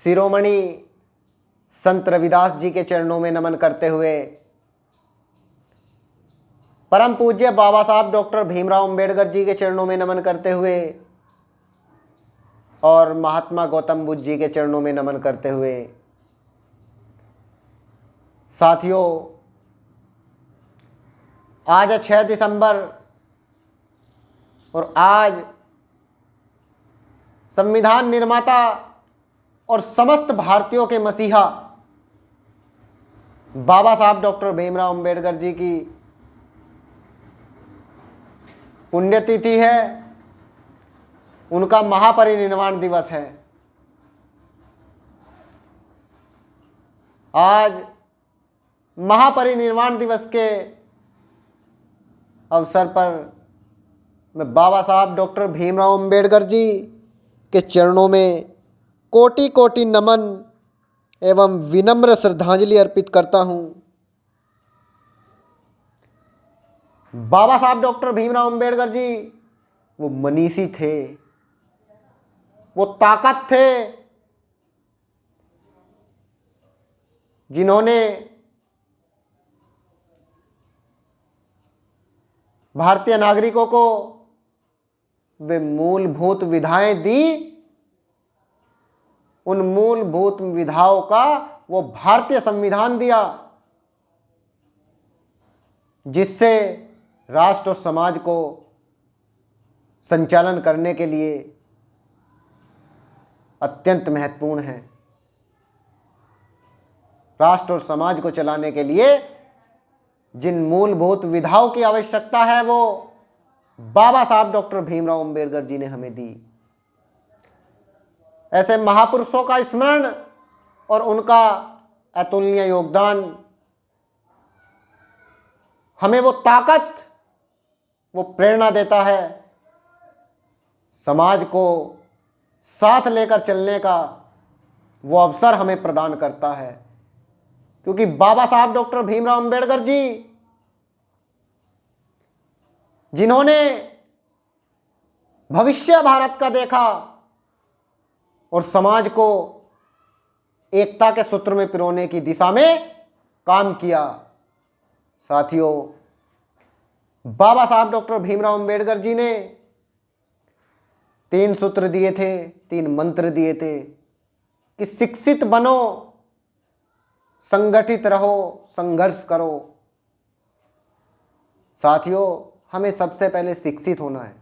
शिरोमणि संत रविदास जी के चरणों में नमन करते हुए, परम पूज्य बाबा साहब डॉक्टर भीमराव अंबेडकर जी के चरणों में नमन करते हुए और महात्मा गौतम बुद्ध जी के चरणों में नमन करते हुए, साथियों, आज है 6 दिसंबर और आज संविधान निर्माता और समस्त भारतीयों के मसीहा बाबा साहब डॉक्टर भीमराव अंबेडकर जी की पुण्यतिथि है। उनका महापरिनिर्वाण दिवस है। आज महापरिनिर्वाण दिवस के अवसर पर मैं बाबा साहब डॉक्टर भीमराव अंबेडकर जी के चरणों में कोटि कोटि नमन एवं विनम्र श्रद्धांजलि अर्पित करता हूं। बाबा साहब डॉक्टर भीमराव अंबेडकर जी वो मनीषी थे, वो ताकत थे जिन्होंने भारतीय नागरिकों को वे मूलभूत विधाएं दी। उन मूलभूत विधाओं का वो भारतीय संविधान दिया, जिससे राष्ट्र और समाज को संचालन करने के लिए अत्यंत महत्वपूर्ण है। राष्ट्र और समाज को चलाने के लिए जिन मूलभूत विधाओं की आवश्यकता है वो बाबा साहब डॉक्टर भीमराव अंबेडकर जी ने हमें दी। ऐसे महापुरुषों का स्मरण और उनका अतुलनीय योगदान हमें वो ताकत, वो प्रेरणा देता है, समाज को साथ लेकर चलने का वो अवसर हमें प्रदान करता है। क्योंकि बाबा साहब डॉक्टर भीमराव अंबेडकर जी जिन्होंने भविष्य भारत का देखा और समाज को एकता के सूत्र में पिरोने की दिशा में काम किया। साथियों, बाबा साहब डॉक्टर भीमराव अंबेडकर जी ने 3 सूत्र दिए थे, 3 मंत्र दिए थे कि शिक्षित बनो, संगठित रहो, संघर्ष करो। साथियों, हमें सबसे पहले शिक्षित होना है,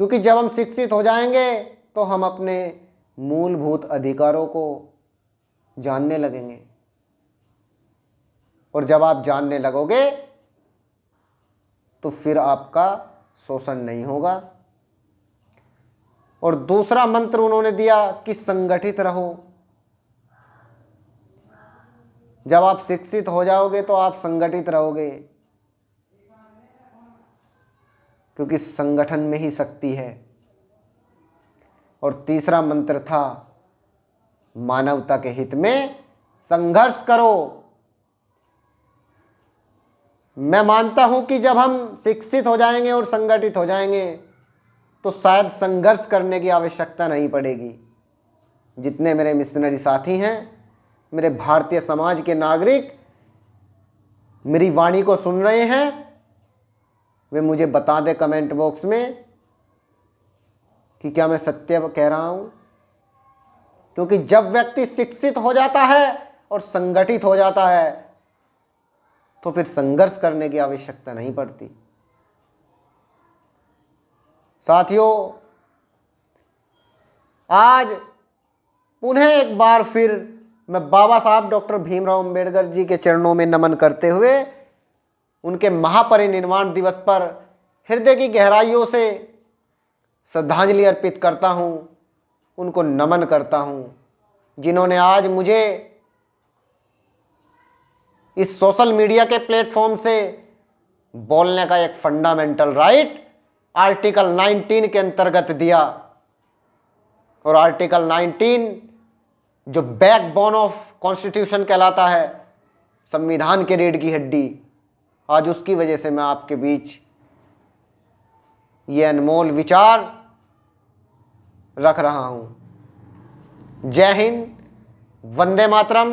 क्योंकि जब हम शिक्षित हो जाएंगे तो हम अपने मूलभूत अधिकारों को जानने लगेंगे, और जब आप जानने लगोगे तो फिर आपका शोषण नहीं होगा। और दूसरा मंत्र उन्होंने दिया कि संगठित रहो। जब आप शिक्षित हो जाओगे तो आप संगठित रहोगे, क्योंकि संगठन में ही शक्ति है। और तीसरा मंत्र था मानवता के हित में संघर्ष करो। मैं मानता हूं कि जब हम शिक्षित हो जाएंगे और संगठित हो जाएंगे तो शायद संघर्ष करने की आवश्यकता नहीं पड़ेगी। जितने मेरे मिशनरी साथी हैं, मेरे भारतीय समाज के नागरिक मेरी वाणी को सुन रहे हैं, वे मुझे बता दें कमेंट बॉक्स में कि क्या मैं सत्य कह रहा हूं। क्योंकि जब व्यक्ति शिक्षित हो जाता है और संगठित हो जाता है तो फिर संघर्ष करने की आवश्यकता नहीं पड़ती। साथियों, आज पुनः एक बार फिर मैं बाबा साहब डॉक्टर भीमराव अंबेडकर जी के चरणों में नमन करते हुए उनके महापरिनिर्वाण दिवस पर हृदय की गहराइयों से श्रद्धांजलि अर्पित करता हूं, उनको नमन करता हूं, जिन्होंने आज मुझे इस सोशल मीडिया के प्लेटफॉर्म से बोलने का एक फंडामेंटल राइट आर्टिकल 19 के अंतर्गत दिया। और आर्टिकल 19 जो बैकबोन ऑफ कॉन्स्टिट्यूशन कहलाता है, संविधान के रीढ़ की हड्डी, आज उसकी वजह से मैं आपके बीच ये अनमोल विचार रख रहा हूं। जय हिंद, वंदे मातरम।